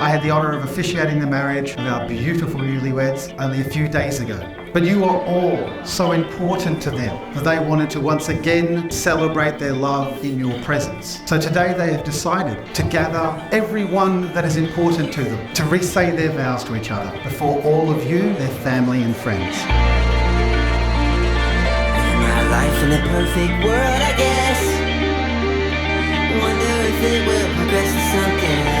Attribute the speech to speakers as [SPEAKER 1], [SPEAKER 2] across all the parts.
[SPEAKER 1] I had the honour of officiating the marriage of our beautiful newlyweds only a few days ago. But you are all so important to them that they wanted to once again celebrate their love in your presence. So today they have decided to gather everyone that is important to them to re-say their vows to each other before all of you, their family and friends.
[SPEAKER 2] My life in a perfect world, I guess. Wonder if it will progress to something else.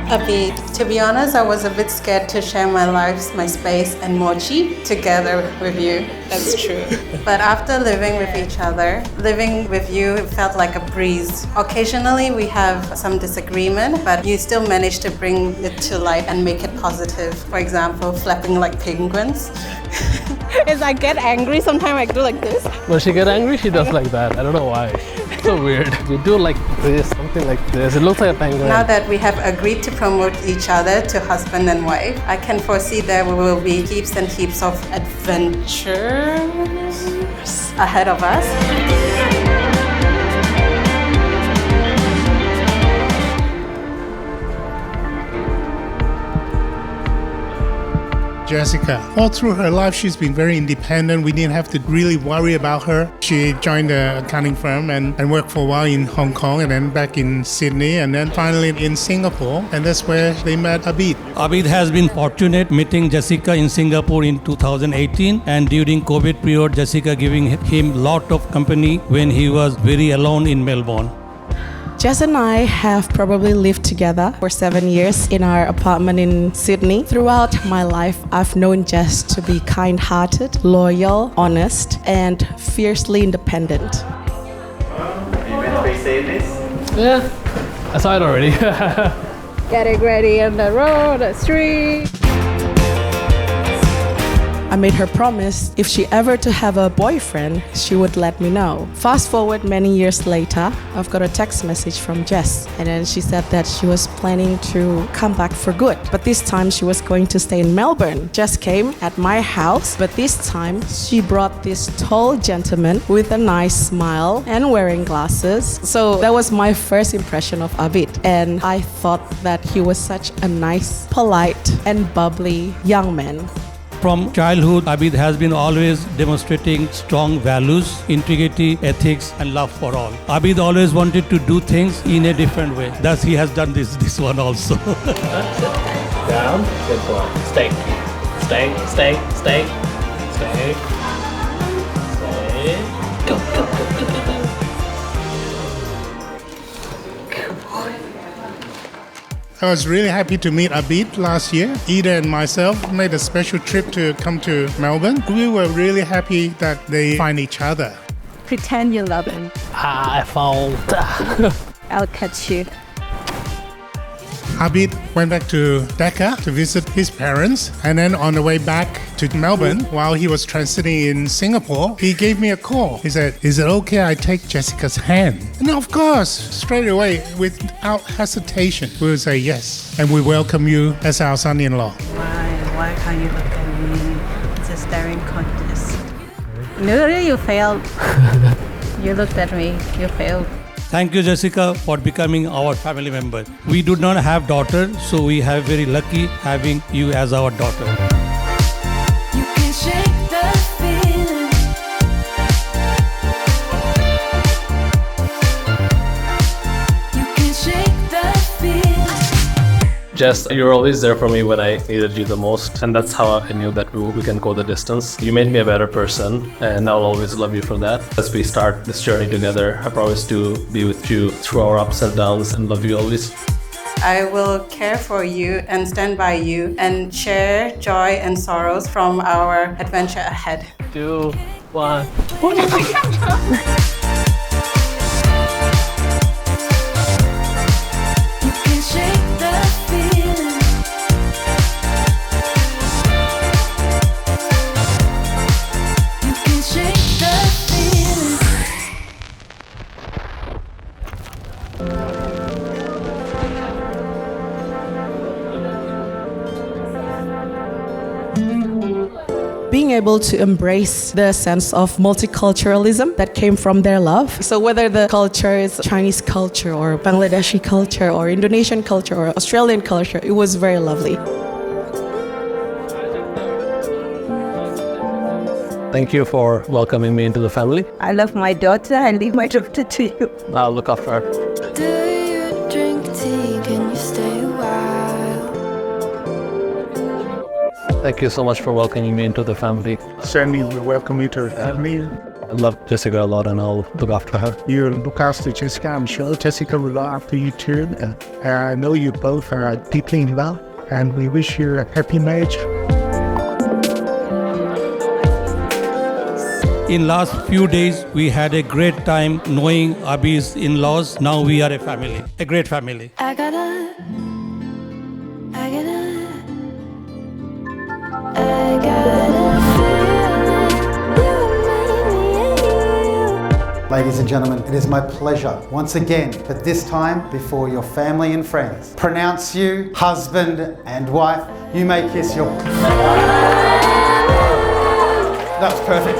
[SPEAKER 3] Abeed, to be honest, I was a bit scared to share my life, my space, and mochi together with you.
[SPEAKER 4] That's true.
[SPEAKER 3] But after living with each other, living with you, it felt like a breeze. Occasionally we have some disagreement, but you still manage to bring it to life and make it positive. For example, flapping like penguins.
[SPEAKER 4] As I get angry, sometimes I do like this.
[SPEAKER 5] When she gets angry, she does like that. I don't know why. It's so weird. You do like this, something like this. It looks like a penguin.
[SPEAKER 3] Now that we have agreed to promote each other to husband and wife, I can foresee there will be heaps and heaps of adventures ahead of us.
[SPEAKER 6] Jessica, all through her life, she's been very independent. We didn't have to really worry about her. She joined the accounting firm and worked for a while in Hong Kong and then back in Sydney and then finally in Singapore. And that's where they met Abeed.
[SPEAKER 7] Abeed has been fortunate meeting Jessica in Singapore in 2018, and during COVID period, Jessica giving him lot of company when he was very alone in Melbourne.
[SPEAKER 8] Jess and I have probably lived together for 7 years in our apartment in Sydney. Throughout my life, I've known Jess to be kind-hearted, loyal, honest, and fiercely independent.
[SPEAKER 9] Are you ready to say this?
[SPEAKER 5] Yeah, I saw it already.
[SPEAKER 4] Getting ready on the road, the street.
[SPEAKER 8] I made her promise if she ever to have a boyfriend, she would let me know. Fast forward many years later, I've got a text message from Jess, and then she said that she was planning to come back for good, but this time she was going to stay in Melbourne. Jess came at my house, but this time she brought this tall gentleman with a nice smile and wearing glasses. So that was my first impression of Abeed, and I thought that he was such a nice, polite, and bubbly young man.
[SPEAKER 7] From childhood, Abeed has been always demonstrating strong values, integrity, ethics, and love for all. Abeed always wanted to do things in a different way. Thus, he has done this one also.
[SPEAKER 5] Down, good boy. Stay. Stay, stay, stay. Stay. Stay. Go, go, go, go, go, go.
[SPEAKER 6] I was really happy to meet Abeed last year. Ida and myself made a special trip to come to Melbourne. We were really happy that they find each other.
[SPEAKER 4] Pretend you love him.
[SPEAKER 5] I found.
[SPEAKER 4] I'll catch you.
[SPEAKER 6] Abeed went back to Dhaka to visit his parents, and then on the way back to Melbourne, while he was transiting in Singapore, he gave me a call. He said, "Is it okay I take Jessica's hand?" And of course, straight away, without hesitation, we would say yes. And we welcome you as our son-in-law.
[SPEAKER 3] Why can't you look at me? It's a staring contest. No, you failed. You looked at me, you failed.
[SPEAKER 7] Thank you, Jessica, for becoming our family member. We do not have daughter, so we have very lucky having you as our daughter.
[SPEAKER 2] You can shake the feeling. You can shake the feeling.
[SPEAKER 5] Jess, you were always there for me when I needed you the most, and that's how I knew that we can go the distance. You made me a better person, and I'll always love you for that. As we start this journey together, I promise to be with you through our ups and downs and love you always.
[SPEAKER 3] I will care for you and stand by you and share joy and sorrows from our adventure ahead.
[SPEAKER 5] 2, 1.
[SPEAKER 2] You can shake the feeling. You can shake the feeling.
[SPEAKER 8] being able to embrace the sense of multiculturalism that came from their love. So whether the culture is Chinese culture or Bangladeshi culture or Indonesian culture or Australian culture, it was very lovely.
[SPEAKER 5] Thank you for welcoming me into the family.
[SPEAKER 10] I love my daughter. I leave my daughter to you.
[SPEAKER 5] I'll look after her.
[SPEAKER 11] Do you drink tea? Can you stay a while?
[SPEAKER 5] Thank you so much for welcoming me into the family.
[SPEAKER 6] Certainly, we welcome you to our family.
[SPEAKER 5] I love Jessica a lot and I'll look after her.
[SPEAKER 6] You look after Jessica. I'm sure Jessica will look after you too. I know you both are deeply in love, and we wish you a happy marriage.
[SPEAKER 7] In last few days, we had a great time knowing Abhi's in-laws. Now we are a family, a great family.
[SPEAKER 11] I gotta
[SPEAKER 1] Ladies and gentlemen, it is my pleasure once again, but this time before your family and friends, pronounce you husband and wife. You may kiss your... That's perfect.